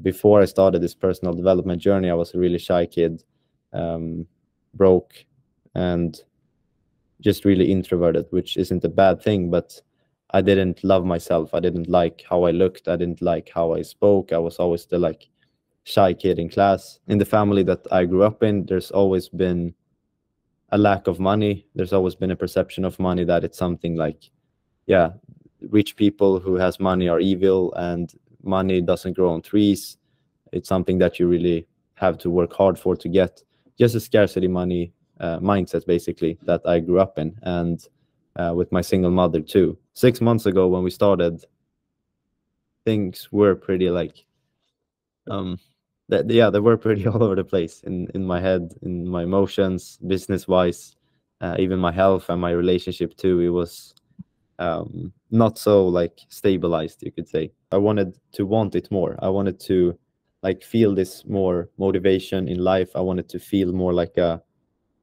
before I started this personal development journey, I was a really shy kid, broke, and just really introverted, which isn't a bad thing, but I didn't love myself. I didn't like how I looked. I didn't like how I spoke. I was always the like shy kid in class. In the family that I grew up in, there's always been a lack of money. There's always been a perception of money that it's something like, yeah, rich people who has money are evil, and money doesn't grow on trees. It's something that you really have to work hard for to get. Just a scarcity money mindset, basically, that I grew up in, and with my single mother too. 6 months ago when we started, things were pretty like, they were pretty all over the place in my head, in my emotions, business-wise, even my health and my relationship too. It was not so like stabilized, you could say. I wanted to want it more. I wanted to like feel this more motivation in life. I wanted to feel more like a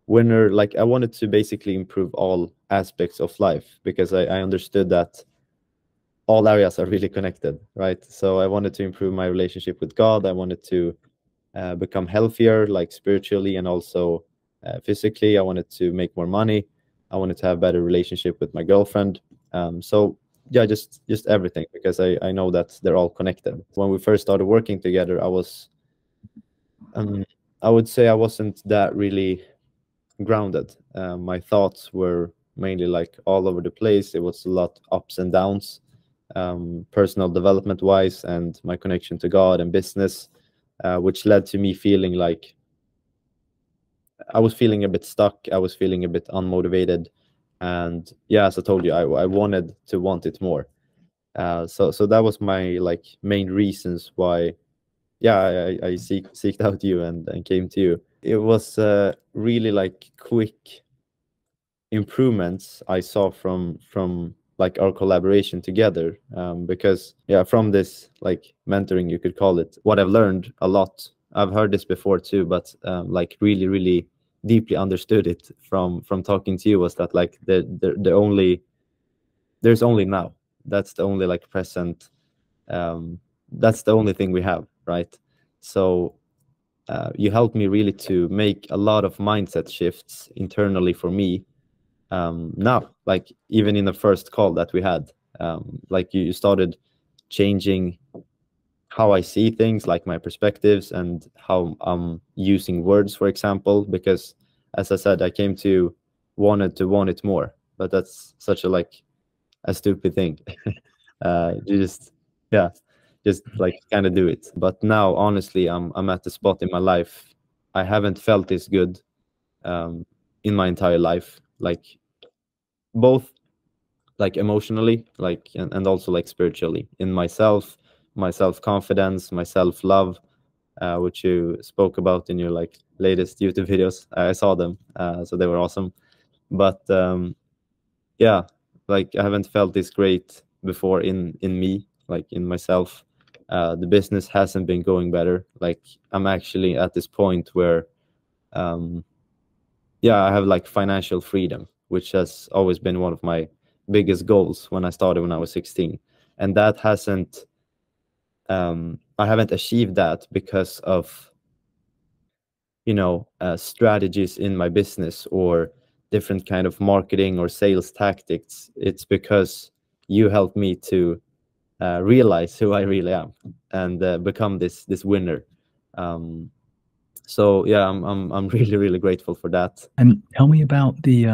winner. Like I wanted to basically improve all aspects of life, because I understood that all areas are really connected, right? So I wanted to improve my relationship with God. I wanted to become healthier, like spiritually and also physically. I wanted to make more money. I wanted to have better relationship with my girlfriend. So yeah, just everything, because I know that they're all connected. When we first started working together, I was, I would say I wasn't that really grounded. My thoughts were mainly like all over the place. It was a lot ups and downs, personal development wise, and my connection to God and business, which led to me feeling like I was feeling a bit stuck. I was feeling a bit unmotivated. And yeah, as I told you, I wanted to want it more. So that was my like main reasons why, yeah, I seeked out you and came to you. It was really like quick improvements I saw from like our collaboration together, because yeah, from this like mentoring, you could call it, what I've learned a lot. I've heard this before too, but like really deeply understood it from talking to you, was that like the only, there's only now. That's the only like present, that's the only thing we have, right? So you helped me really to make a lot of mindset shifts internally for me. Now, like even in the first call that we had, like you started changing how I see things, like my perspectives and how I'm using words, for example, because as I said, I came to wanted to want it more, but that's such a like a stupid thing. You just, yeah, just like kind of do it. But now, honestly, I'm at the spot in my life I haven't felt this good in my entire life, like both like emotionally, like and also like spiritually, in myself, my self-confidence, my self-love, which you spoke about in your like latest YouTube videos. I saw them, so they were awesome. But yeah, like I haven't felt this great before in me, like in myself. The business hasn't been going better. Like I'm actually at this point where yeah, I have like financial freedom, which has always been one of my biggest goals when I started when I was 16. And that hasn't, I haven't achieved that because of, you know, strategies in my business or different kind of marketing or sales tactics. It's because you helped me to realize who I really am and become this winner. So yeah, I'm really grateful for that. And tell me about the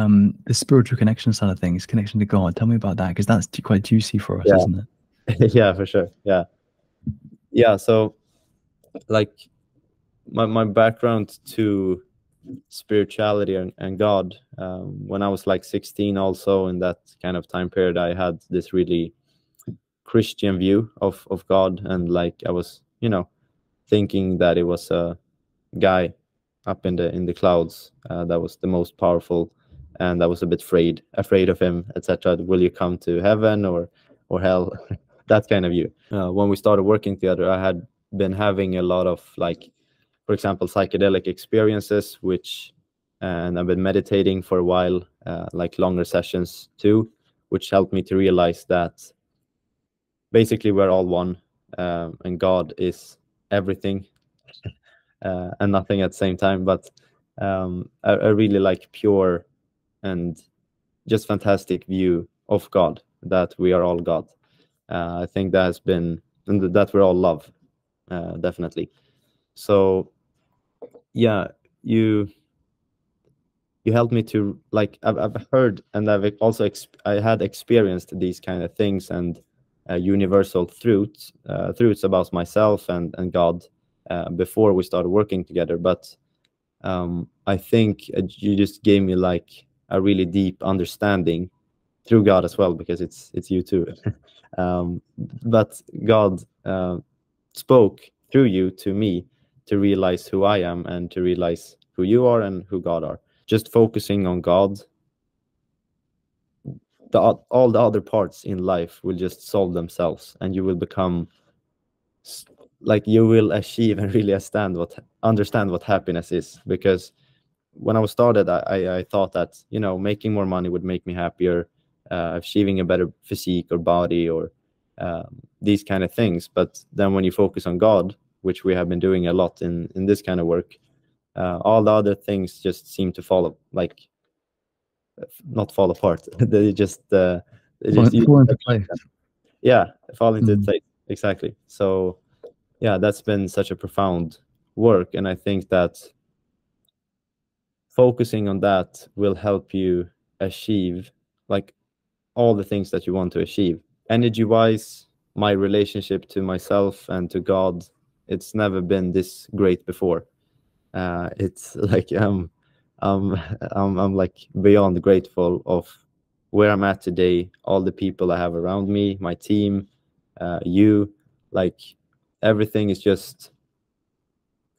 spiritual connection side of things, connection to God. Tell me about that, because that's quite juicy for us, Yeah. isn't it? Yeah, for sure. Yeah. So like my background to spirituality and God, when I was like 16, also in that kind of time period, I had this really Christian view of God, and like I was, you know, thinking that it was a guy up in the clouds that was the most powerful, and I was a bit afraid of him, etc. Will you come to heaven or hell? That kind of view. When we started working together, I had been having a lot of like, for example, psychedelic experiences, which, and I've been meditating for a while, like longer sessions too, which helped me to realize that basically we're all one, and God is everything and nothing at the same time, but a really like pure and just fantastic view of God, that we are all God. I think that has been, and that we're all love, definitely. So yeah, you helped me to like, I've heard, and I've also I had experienced these kind of things, and universal truths about myself and God before we started working together. But I think you just gave me like a really deep understanding through God as well, because it's you too. But God spoke through you to me to realize who I am and to realize who you are and who God are. Just focusing on God, all the other parts in life will just solve themselves, and you will become like, you will achieve and really understand what happiness is. Because when I was started, I thought that, you know, making more money would make me happier, achieving a better physique or body, or these kind of things. But then when you focus on God, which we have been doing a lot in this kind of work, all the other things just seem to fall, like, not fall apart. They just Fall into place. yeah, fall into place. Exactly. So yeah, that's been such a profound work, and I think that focusing on that will help you achieve like all the things that you want to achieve. Energy wise, my relationship to myself and to God, it's never been this great before. It's like I'm like beyond grateful of where I'm at today, all the people I have around me, my team, you, like everything is just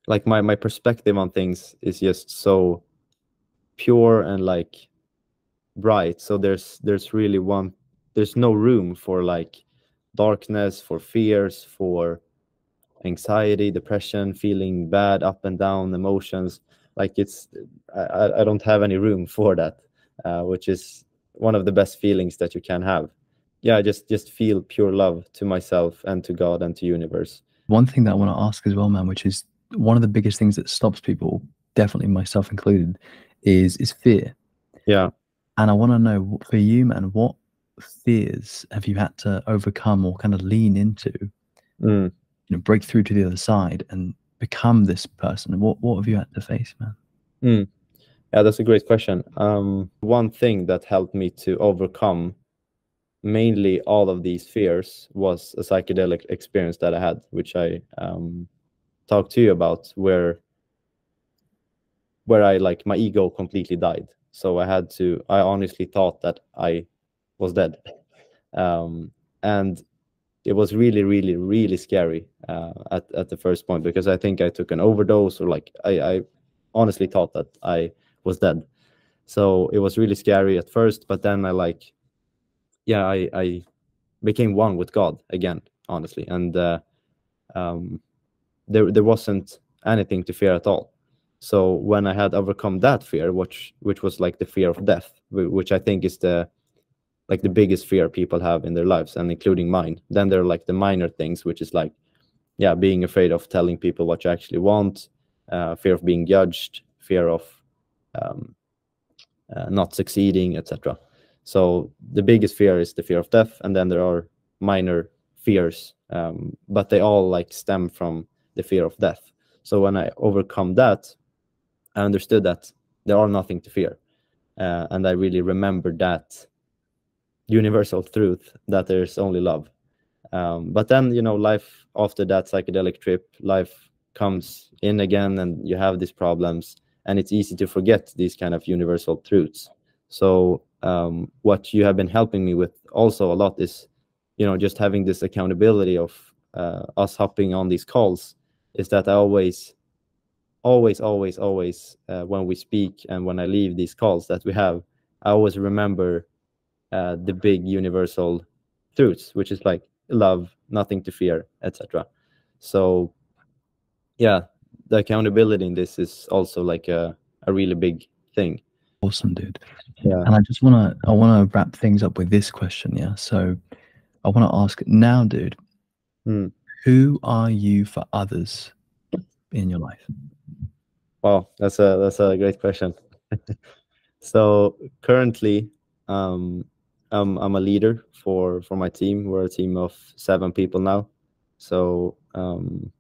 like my perspective on things is just so pure and like bright. So there's there's no room for like darkness, for fears, for anxiety, depression, feeling bad, up and down emotions. Like I don't have any room for that, which is one of the best feelings that you can have. Yeah, I just feel pure love to myself and to God and to universe. One thing that I want to ask as well, man, which is one of the biggest things that stops people, definitely myself included, is fear. Yeah. And I want to know, for you, man, what fears have you had to overcome or kind of lean into, you know, break through to the other side and become this person? And what have you had to face, man? Yeah, that's a great question. One thing that helped me to overcome mainly all of these fears was a psychedelic experience that I had, which I talked to you about, where I like my ego completely died. So I honestly thought that I was dead. And it was really, really, really scary at the first point, because I think I took an overdose, or like I honestly thought that I was dead. So it was really scary at first, but then I became one with God again, honestly. And there wasn't anything to fear at all. So when I had overcome that fear, which was like the fear of death, which I think is the biggest fear people have in their lives, and including mine, then there are like the minor things, which is like, yeah, being afraid of telling people what you actually want, fear of being judged, fear of not succeeding, etc. So the biggest fear is the fear of death, and then there are minor fears, but they all like stem from the fear of death. So when I overcome that, I understood that there are nothing to fear, and I really remembered that universal truth, that there's only love. But then, you know, life after that psychedelic trip, life comes in again, and you have these problems, and it's easy to forget these kind of universal truths. So what you have been helping me with also a lot is, you know, just having this accountability of us hopping on these calls, is that I always when we speak and when I leave these calls that we have, I always remember the big universal truths, which is like love, nothing to fear, etc. So yeah, the accountability in this is also like a really big thing. Awesome, dude. Yeah. And I want to wrap things up with this question. Yeah. So I want to ask now, dude, Who are you for others in your life? Wow, that's a great question. So currently, I'm a leader for my team. We're a team of 7 people now. So and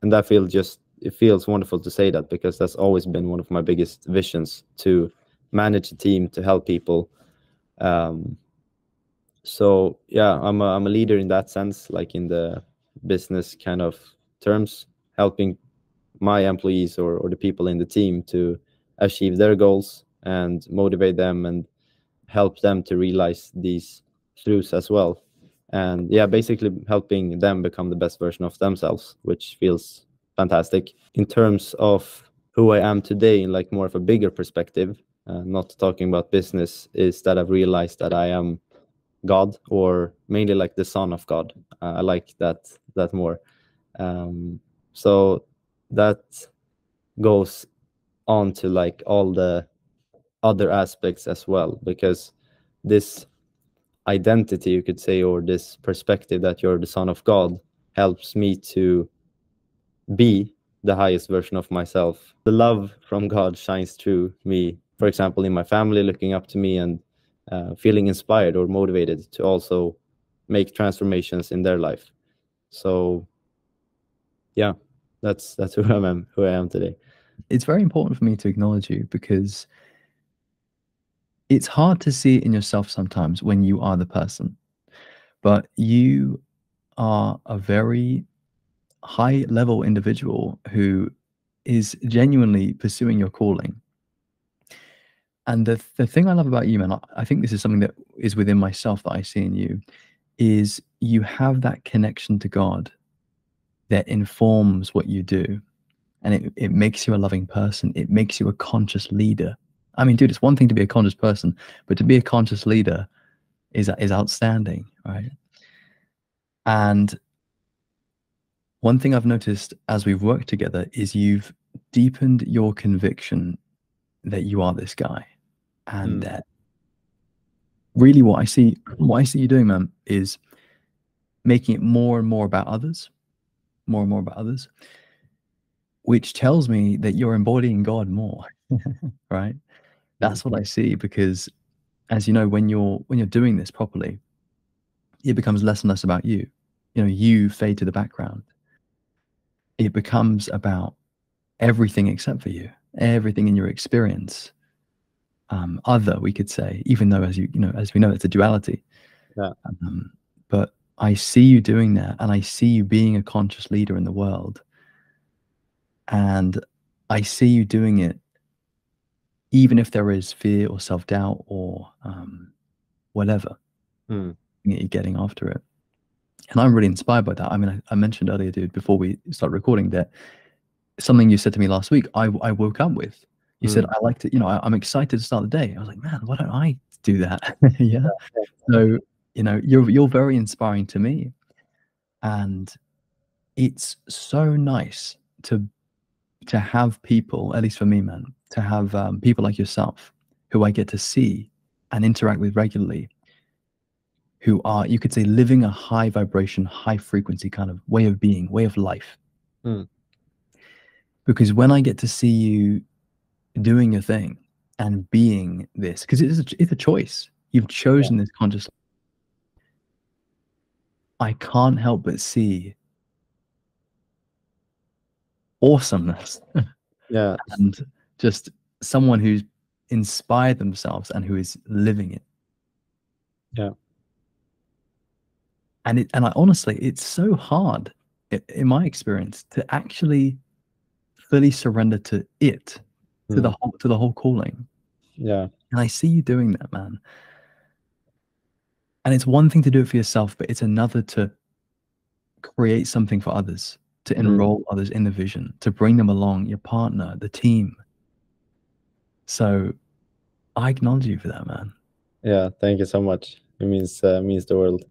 that it feels wonderful to say that, because that's always been one of my biggest visions, to manage a team, to help people. So yeah, I'm a leader in that sense, like in the business kind of terms, helping my employees or the people in the team to achieve their goals and motivate them and help them to realize these truths as well. And yeah, basically helping them become the best version of themselves, which feels fantastic. In terms of who I am today, in like more of a bigger perspective, not talking about business, is that I've realized that I am God, or mainly like the son of God. I like that more. So that goes on to like all the other aspects as well, because this identity, you could say, or this perspective that you're the son of God, helps me to be the highest version of myself. The love from God shines through me, for example, in my family, looking up to me and feeling inspired or motivated to also make transformations in their life. So yeah, that's who I am today. It's very important for me to acknowledge you, because it's hard to see it in yourself sometimes when you are the person, but you are a very high level individual who is genuinely pursuing your calling. And the thing I love about you, man, I think this is something that is within myself that I see in you, is you have that connection to God that informs what you do. And it makes you a loving person. It makes you a conscious leader. I mean, dude, it's one thing to be a conscious person, but to be a conscious leader is outstanding, right? And one thing I've noticed as we've worked together is you've deepened your conviction that you are this guy. And that really what I see you doing, man, is making it more and more about others, more and more about others, which tells me that you're embodying God more, right? That's what I see, because as you know, when you're doing this properly, it becomes less and less about you. You know, you fade to the background. It becomes about everything except for you, everything in your experience. Other, we could say, even though as we know, it's a duality. Yeah. But I see you doing that, and I see you being a conscious leader in the world. And I see you doing it even if there is fear or self-doubt or whatever, you're getting after it. And I'm really inspired by that. I mean, I mentioned earlier, dude, before we start recording, that something you said to me last week, I woke up with. You said, I like to, I'm excited to start the day. I was like, man, why don't I do that? Yeah. So, you're very inspiring to me. And it's so nice to have people, at least for me, man, to have people like yourself who I get to see and interact with regularly, who are, you could say, living a high vibration, high frequency kind of way of being, way of life. Because when I get to see you doing your thing and being this, because it's a choice. You've chosen this consciously. I can't help but see awesomeness. Yeah. And just someone who's inspired themselves and who is living it. Yeah. And I honestly, it's so hard in my experience to actually fully surrender to it, to the whole calling. Yeah. And I see you doing that, man. And it's one thing to do it for yourself, but it's another to create something for others, to enroll others in the vision, to bring them along, your partner, the team. So I acknowledge you for that, man. Yeah, thank you so much. It means the world.